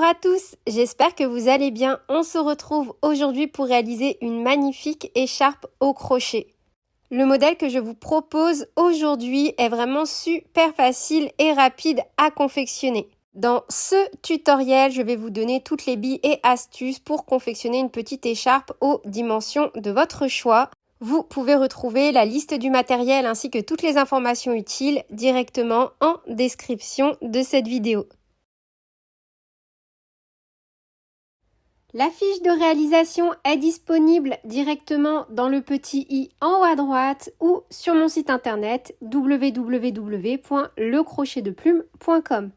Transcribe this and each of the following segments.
à tous, j'espère que vous allez bien. On se retrouve aujourd'hui pour réaliser une magnifique écharpe au crochet. Le modèle que je vous propose aujourd'hui est vraiment super facile et rapide à confectionner. Dans ce tutoriel, je vais vous donner toutes les billes et astuces pour confectionner une petite écharpe aux dimensions de votre choix. Vous pouvez retrouver la liste du matériel ainsi que toutes les informations utiles directement en description de cette vidéo. La fiche de réalisation est disponible directement dans le petit i en haut à droite ou sur mon site internet www.lecrochetdeplume.com.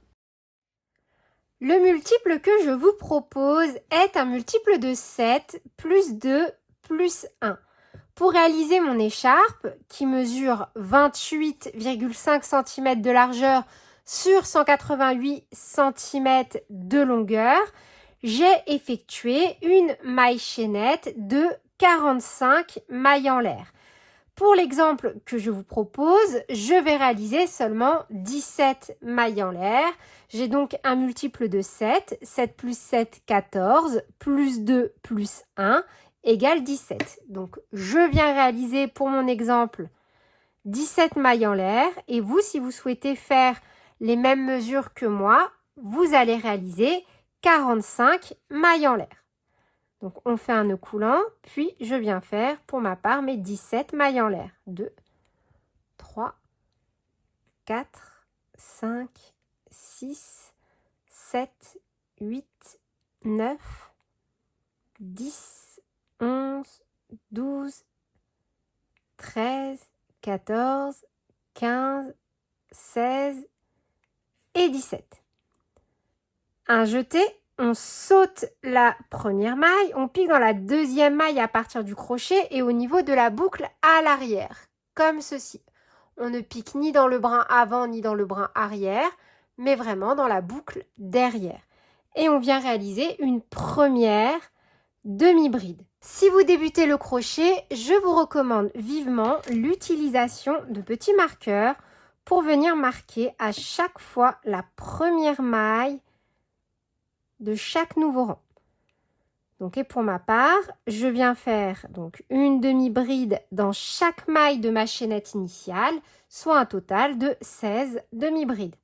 Le multiple que je vous propose est un multiple de 7 plus 2 plus 1. Pour réaliser mon écharpe qui mesure 28,5 cm de largeur sur 188 cm de longueur, j'ai effectué une maille chaînette de 45 mailles en l'air. Pour l'exemple que je vous propose, je vais réaliser seulement 17 mailles en l'air. J'ai donc un multiple de 7. 7 plus 7, 14, plus 2 plus 1 égale 17. Donc, je viens réaliser pour mon exemple 17 mailles en l'air. Et vous, si vous souhaitez faire les mêmes mesures que moi, vous allez réaliser 45 mailles en l'air. Donc, on fait un nœud coulant, puis je viens faire pour ma part mes 17 mailles en l'air. 2, 3, 4, 5, 6, 7, 8, 9, 10, 11, 12, 13, 14, 15, 16 et 17. Un jeté, on saute la première maille, on pique dans la deuxième maille à partir du crochet et au niveau de la boucle à l'arrière, comme ceci. On ne pique ni dans le brin avant ni dans le brin arrière, mais vraiment dans la boucle derrière. Et on vient réaliser une première demi-bride. Si vous débutez le crochet, je vous recommande vivement l'utilisation de petits marqueurs pour venir marquer à chaque fois la première maille de chaque nouveau rang. Donc, et pour ma part, je viens faire donc une demi-bride dans chaque maille de ma chaînette initiale, soit un total de 16 demi-brides.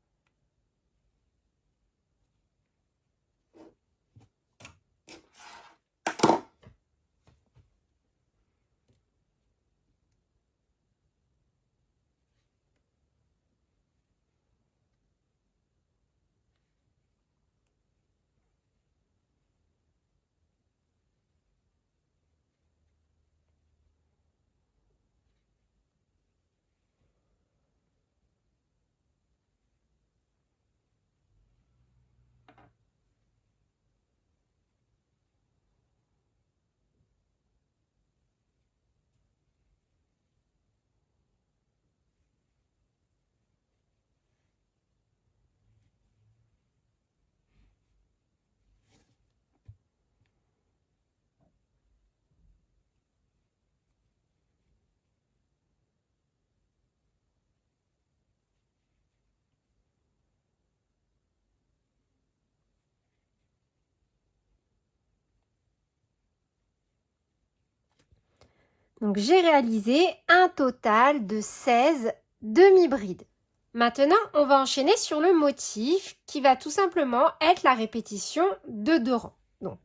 Donc, j'ai réalisé un total de 16 demi-brides. Maintenant, on va enchaîner sur le motif qui va tout simplement être la répétition de 2 rangs. Donc,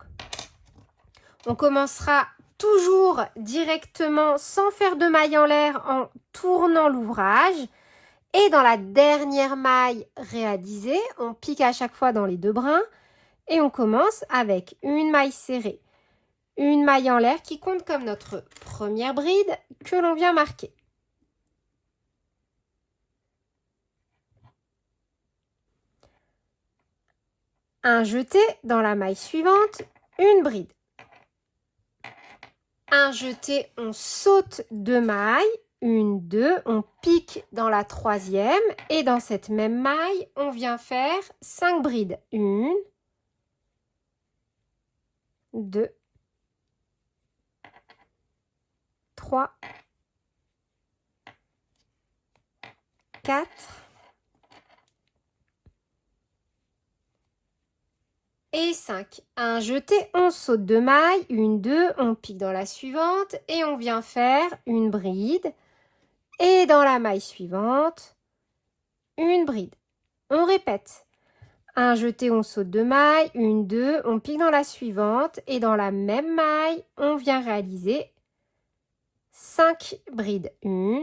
on commencera toujours directement sans faire de maille en l'air en tournant l'ouvrage. Et dans la dernière maille réalisée, on pique à chaque fois dans les 2 brins et on commence avec une maille serrée, une maille en l'air qui compte comme notre première bride que l'on vient marquer. Un jeté dans la maille suivante, une bride. Un jeté, on saute 2 mailles, une, 2, on pique dans la troisième et dans cette même maille, on vient faire 5 brides. 1, 2, 3, 4, et 5. Un jeté, on saute 2 mailles, 1, 2, on pique dans la suivante et on vient faire une bride. Et dans la maille suivante, une bride. On répète. Un jeté, on saute 2 mailles, 1, 2, on pique dans la suivante et dans la même maille, on vient réaliser 5 brides. 1,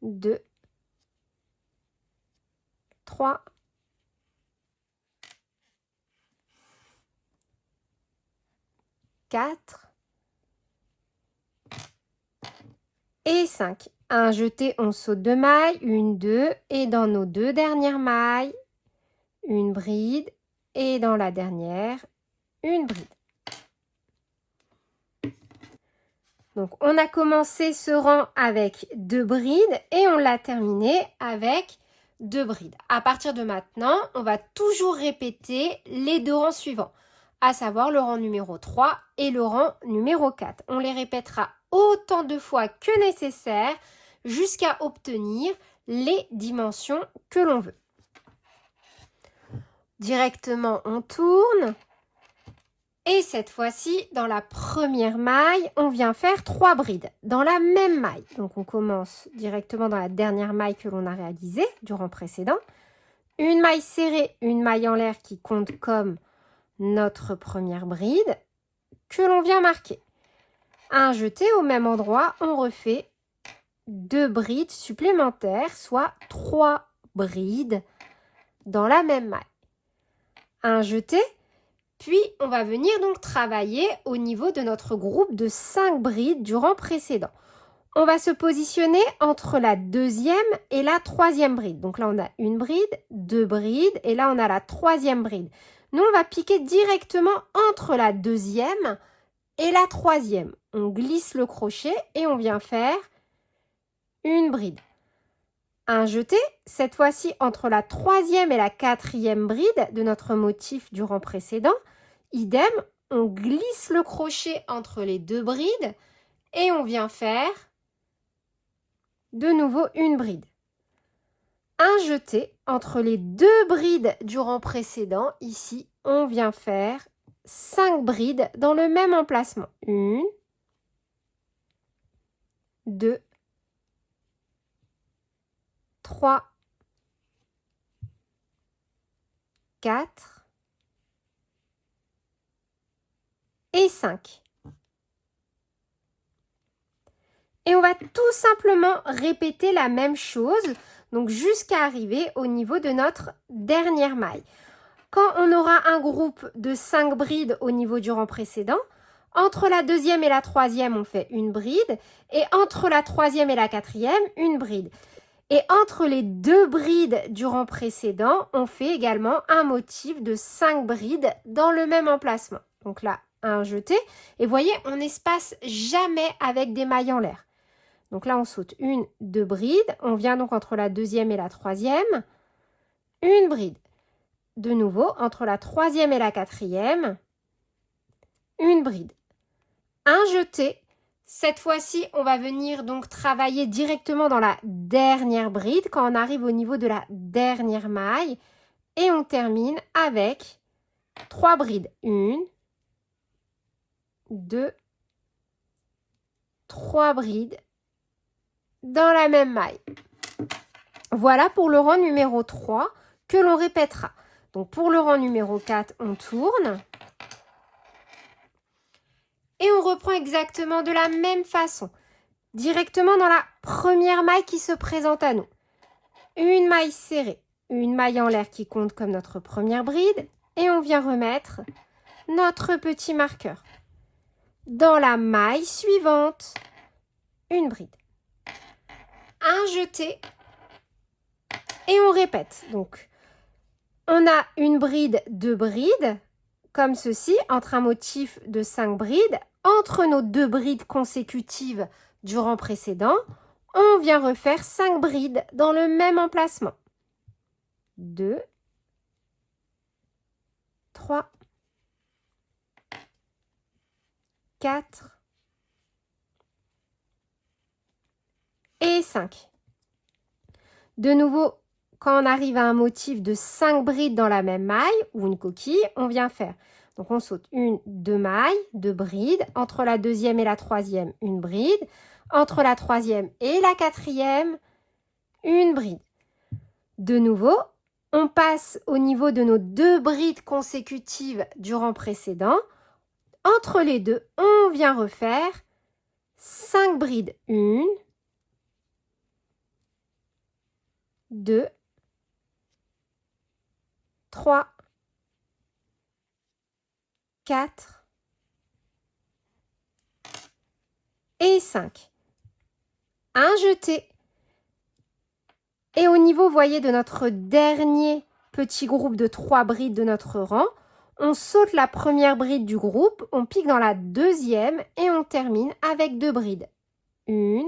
2, 3, 4 et 5. Un jeté, on saute 2 mailles, 1, 2 et dans nos 2 dernières mailles, une bride et dans la dernière, une bride. Donc, on a commencé ce rang avec 2 brides et on l'a terminé avec 2 brides. À partir de maintenant, on va toujours répéter les 2 rangs suivants, à savoir le rang numéro 3 et le rang numéro 4. On les répétera autant de fois que nécessaire jusqu'à obtenir les dimensions que l'on veut. Directement, on tourne. Et cette fois-ci, dans la première maille, on vient faire 3 brides dans la même maille. Donc, on commence directement dans la dernière maille que l'on a réalisée du rang précédent. Une maille serrée, une maille en l'air qui compte comme notre première bride que l'on vient marquer. Un jeté au même endroit, on refait 2 brides supplémentaires, soit 3 brides dans la même maille. Un jeté. Puis, on va venir donc travailler au niveau de notre groupe de 5 brides du rang précédent. On va se positionner entre la deuxième et la troisième bride. Donc là, on a une bride, 2 brides et là, on a la troisième bride. Nous, on va piquer directement entre la deuxième et la troisième. On glisse le crochet et on vient faire une bride. Un jeté, cette fois-ci entre la troisième et la quatrième bride de notre motif du rang précédent. Idem, on glisse le crochet entre les 2 brides et on vient faire de nouveau une bride. Un jeté entre les 2 brides du rang précédent. Ici, on vient faire 5 brides dans le même emplacement. 1, 2, 3, 4 et 5. Et on va tout simplement répéter la même chose, donc jusqu'à arriver au niveau de notre dernière maille. Quand on aura un groupe de 5 brides au niveau du rang précédent, entre la deuxième et la troisième, on fait une bride, et entre la troisième et la quatrième, une bride. Et entre les 2 brides du rang précédent, on fait également un motif de 5 brides dans le même emplacement. Donc là, un jeté. Et vous voyez, on n'espace jamais avec des mailles en l'air. Donc là, on saute 1, 2 brides. On vient donc entre la deuxième et la troisième. Une bride. De nouveau, entre la troisième et la quatrième. Une bride. Un jeté. Cette fois-ci, on va venir donc travailler directement dans la dernière bride quand on arrive au niveau de la dernière maille. Et on termine avec 3 brides. 1, 2, 3 brides dans la même maille. Voilà pour le rang numéro 3 que l'on répétera. Donc pour le rang numéro 4, on tourne. Et on reprend exactement de la même façon. Directement dans la première maille qui se présente à nous. Une maille serrée, une maille en l'air qui compte comme notre première bride. Et on vient remettre notre petit marqueur. Dans la maille suivante, une bride. Un jeté. Et on répète. Donc, on a une bride, 2 brides, comme ceci, entre un motif de 5 brides. Entre nos 2 brides consécutives du rang précédent, on vient refaire 5 brides dans le même emplacement. 2, 3, 4 et 5. De nouveau, quand on arrive à un motif de 5 brides dans la même maille ou une coquille, on vient faire. Donc, on saute 1, 2 mailles, 2 brides. Entre la deuxième et la troisième, une bride. Entre la troisième et la quatrième, une bride. De nouveau, on passe au niveau de nos 2 brides consécutives du rang précédent. Entre les deux, on vient refaire 5 brides. 1, 2, 3, 4 et 5. Un jeté. Et au niveau, vous voyez, de notre dernier petit groupe de 3 brides de notre rang, on saute la première bride du groupe, on pique dans la deuxième et on termine avec 2 brides. 1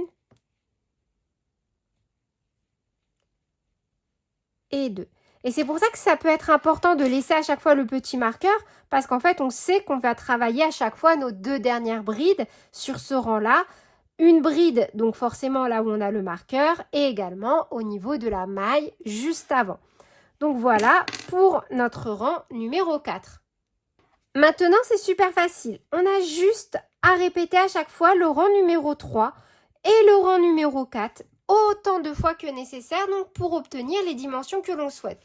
et 2. Et c'est pour ça que ça peut être important de laisser à chaque fois le petit marqueur, parce qu'en fait, on sait qu'on va travailler à chaque fois nos 2 dernières brides sur ce rang-là. Une bride, donc forcément là où on a le marqueur, et également au niveau de la maille juste avant. Donc voilà pour notre rang numéro 4. Maintenant, c'est super facile. On a juste à répéter à chaque fois le rang numéro 3 et le rang numéro 4 autant de fois que nécessaire, donc pour obtenir les dimensions que l'on souhaite.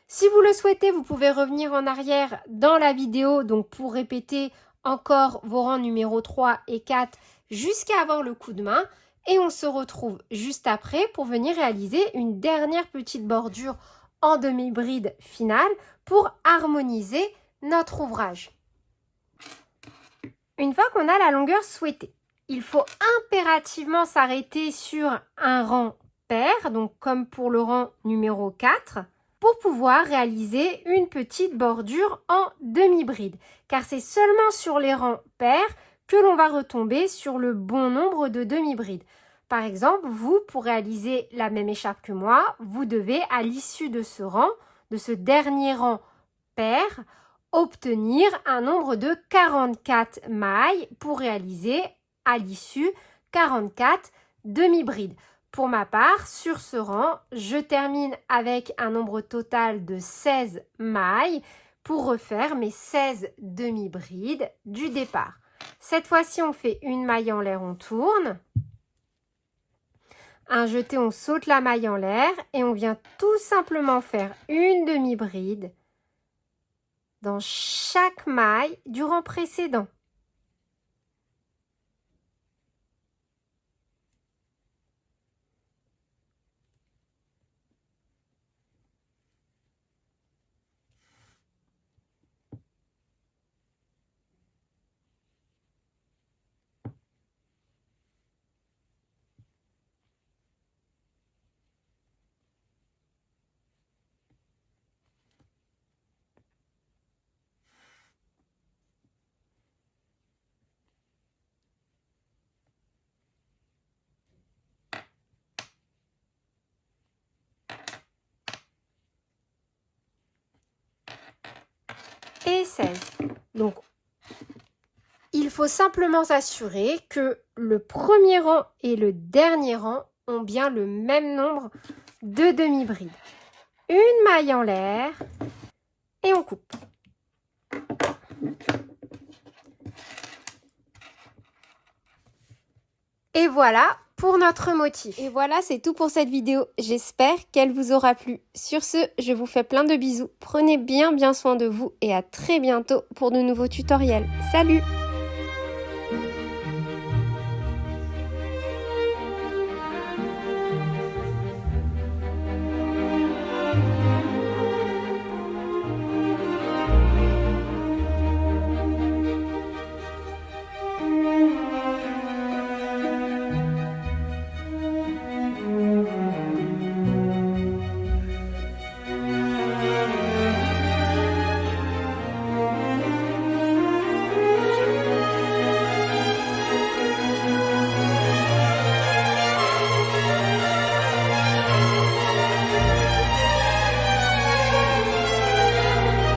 Si vous le souhaitez, vous pouvez revenir en arrière dans la vidéo donc pour répéter encore vos rangs numéro 3 et 4 jusqu'à avoir le coup de main. Et on se retrouve juste après pour venir réaliser une dernière petite bordure en demi-bride finale pour harmoniser notre ouvrage. Une fois qu'on a la longueur souhaitée, il faut impérativement s'arrêter sur un rang pair, donc comme pour le rang numéro 4, pour pouvoir réaliser une petite bordure en demi-bride. Car c'est seulement sur les rangs pairs que l'on va retomber sur le bon nombre de demi-brides. Par exemple, vous, pour réaliser la même écharpe que moi, vous devez, à l'issue de ce rang, de ce dernier rang pair, obtenir un nombre de 44 mailles pour réaliser à l'issue 44 demi-brides. Pour ma part, sur ce rang, je termine avec un nombre total de 16 mailles pour refaire mes 16 demi-brides du départ. Cette fois-ci, on fait une maille en l'air, on tourne. Un jeté, on saute la maille en l'air et on vient tout simplement faire une demi-bride dans chaque maille du rang précédent. Et 16. Donc, il faut simplement s'assurer que le premier rang et le dernier rang ont bien le même nombre de demi-brides. Une maille en l'air et on coupe. Et voilà pour notre motif. Et voilà, c'est tout pour cette vidéo. J'espère qu'elle vous aura plu. Sur ce, je vous fais plein de bisous. Prenez bien soin de vous et à très bientôt pour de nouveaux tutoriels. Salut!